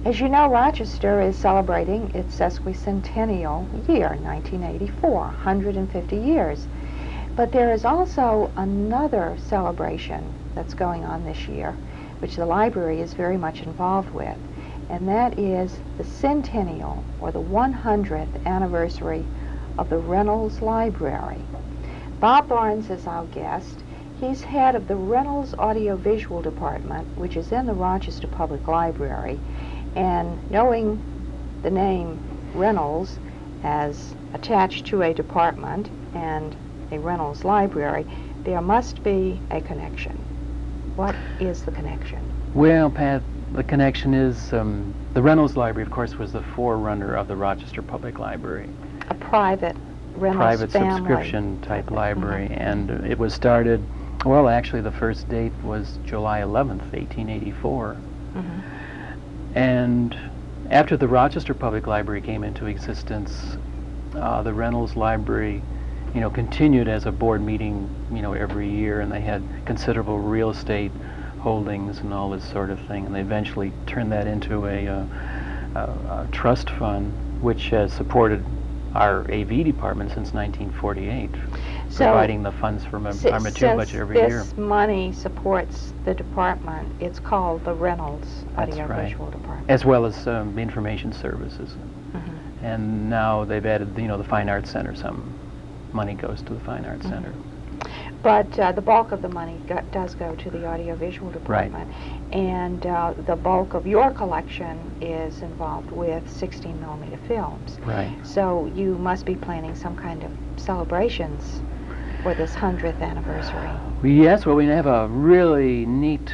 As you know, Rochester is celebrating its sesquicentennial year, 1984, 150 years. But there is also another celebration that's going on this year, which the library is very much involved with, and that is the centennial, or the 100th anniversary of the Reynolds Library. Bob Barnes is our guest. He's head of the Reynolds Audiovisual Department, which is in the Rochester Public Library, and knowing the name Reynolds as attached to a department and a Reynolds Library, there must be a connection. What is the connection? Well, Pat, the connection is the Reynolds Library, of course, was the forerunner of the Rochester Public Library. A private Reynolds private family subscription type library, and it was started, well, actually the first date was July 11th, 1884. And after the Rochester Public Library came into existence, the Reynolds Library, continued as a board meeting, every year, and they had considerable real estate holdings and all this sort of thing, and they eventually turned that into a trust fund, which has supported our AV department since 1948, providing the funds for our material budget every year. This money supports the department. It's called the Reynolds Audiovisual Department. As well as information services. And now they've added, the Fine Arts Center. Some money goes to the Fine Arts Center. But the bulk of the money does go to the Audiovisual Department. And the bulk of your collection is involved with 16mm films. So you must be planning some kind of celebrations for this 100th anniversary. Yes, well, we have a really neat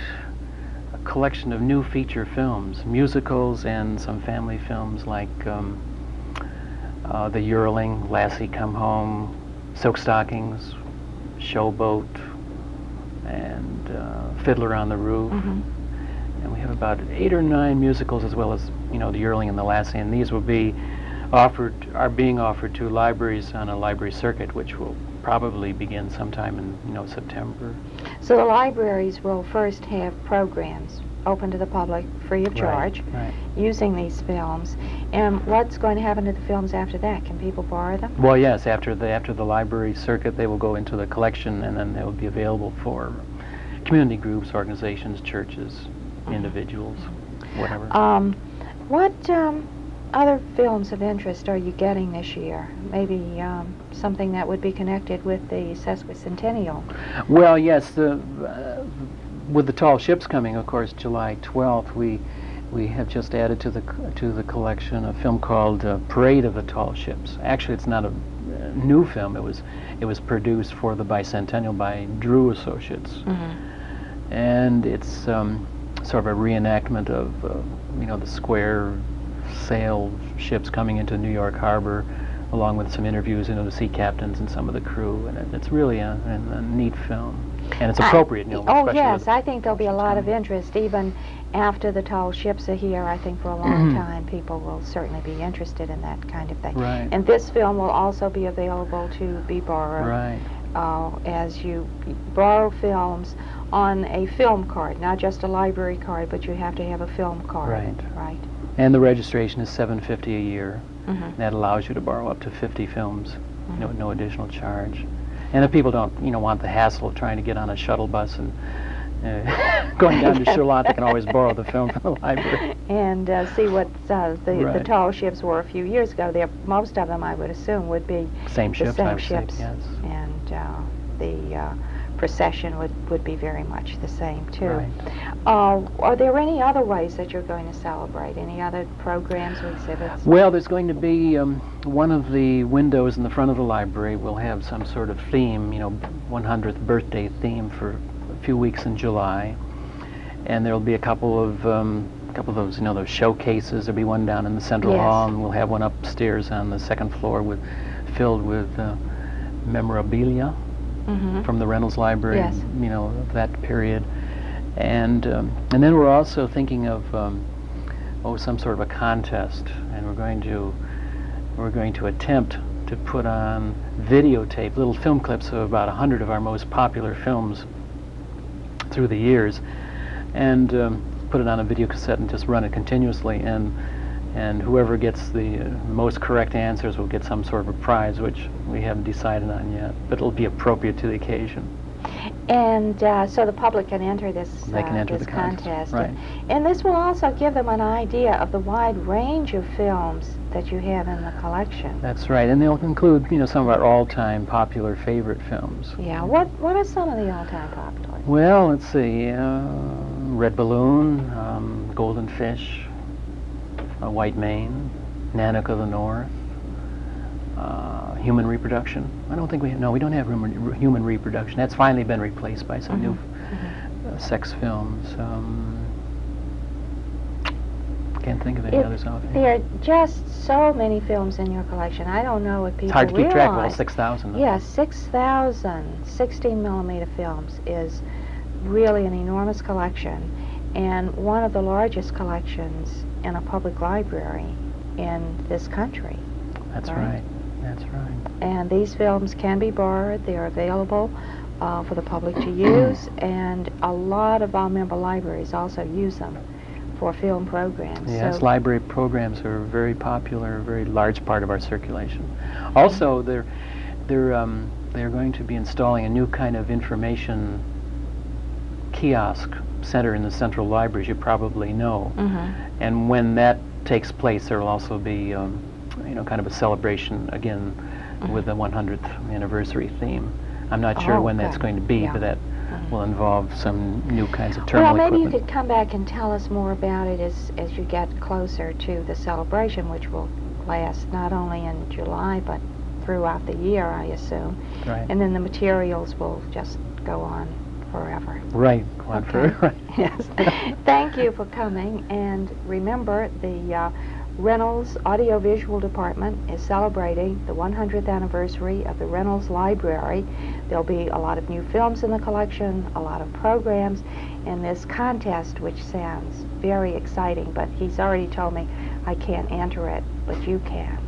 collection of new feature films, musicals, and some family films like The Yearling, Lassie Come Home, Silk Stockings, Showboat, and Fiddler on the Roof. And we have about 8 or 9 musicals, as well as The Yearling and the Lassie, and these are being offered to libraries on a library circuit, which will probably begin sometime in September. So the libraries will first have programs open to the public, free of charge, using these films. And what's going to happen to the films after that? Can people borrow them? Well, yes. After the library circuit, they will go into the collection, and then they will be available for community groups, organizations, churches, individuals, whatever. What other films of interest are you getting this year? Maybe something that would be connected with the sesquicentennial. Well, yes. With the Tall Ships coming, of course, July 12th, we have just added to the collection a film called Parade of the Tall Ships. Actually, it's not a new film. It was produced for the bicentennial by Drew Associates, and it's sort of a reenactment of the square sail ships coming into New York Harbor, along with some interviews the sea captains and some of the crew, and it's really a neat film. And it's appropriate, yes, I think there'll be a lot of interest, even after the Tall Ships are here. I think for a long time people will certainly be interested in that kind of thing. And this film will also be available to be borrowed as you borrow films on a film card, not just a library card, but you have to have a film card. And the registration is $7.50 a year. That allows you to borrow up to 50 films, no additional charge. And if people don't, want the hassle of trying to get on a shuttle bus and going down to Charlotte, they can always borrow the film from the library. And see what the Tall Ships were a few years ago. Most of them, I would assume, would be same ships. Yes. And the procession would be very much the same, too. Are there any other ways that you're going to celebrate? Any other programs or exhibits? Well, there's going to be one of the windows in the front of the library will have some sort of theme, 100th birthday theme for a few weeks in July. And there'll be a couple of those, those showcases. There'll be one down in the central hall, and we'll have one upstairs on the second floor filled with memorabilia from the Reynolds Library, of that period. And then we're also thinking of some sort of a contest, and we're going to attempt to put on videotape, little film clips of about 100 of our most popular films through the years, and put it on a video cassette and just run it continuously, and whoever gets the most correct answers will get some sort of a prize, which we haven't decided on yet, but it'll be appropriate to the occasion. And so the public can enter this, They can enter this the contest, right. And this will also give them an idea of the wide range of films that you have in the collection. That's right, and they'll include, some of our all-time popular favorite films. Yeah, what are some of the all-time popular? Well, let's see, Red Balloon, Golden Fish, White Mane, Nanook of the North, Human Reproduction. I don't think we don't have human reproduction. That's finally been replaced by some new sex films. Can't think of any others offhand. There are just so many films in your collection. I don't know what people It's hard to keep realize. track of all 6,000. Yeah, 6,000 16mm films is really an enormous collection, and one of the largest collections in a public library in this country. That's right. That's right. And these films can be borrowed. They're available for the public to use, and a lot of our member libraries also use them for film programs. Yes, so library programs are very popular, a very large part of our circulation. Also, they're going to be installing a new kind of information kiosk center in the central library, as you probably know. And when that takes place, there will also be kind of a celebration again with the 100th anniversary theme. I'm not sure when that's going to be, but that will involve some new kinds of terminal maybe equipment. you could come back and tell us more about it as you get closer to the celebration, which will last not only in July but throughout the year, I assume. Right. And then the materials will just go on forever. Right, go on forever. Yes. Thank you for coming, and remember, the Reynolds Audiovisual Department is celebrating the 100th anniversary of the Reynolds Library. There'll be a lot of new films in the collection, a lot of programs, and this contest, which sounds very exciting, but he's already told me I can't enter it, but you can.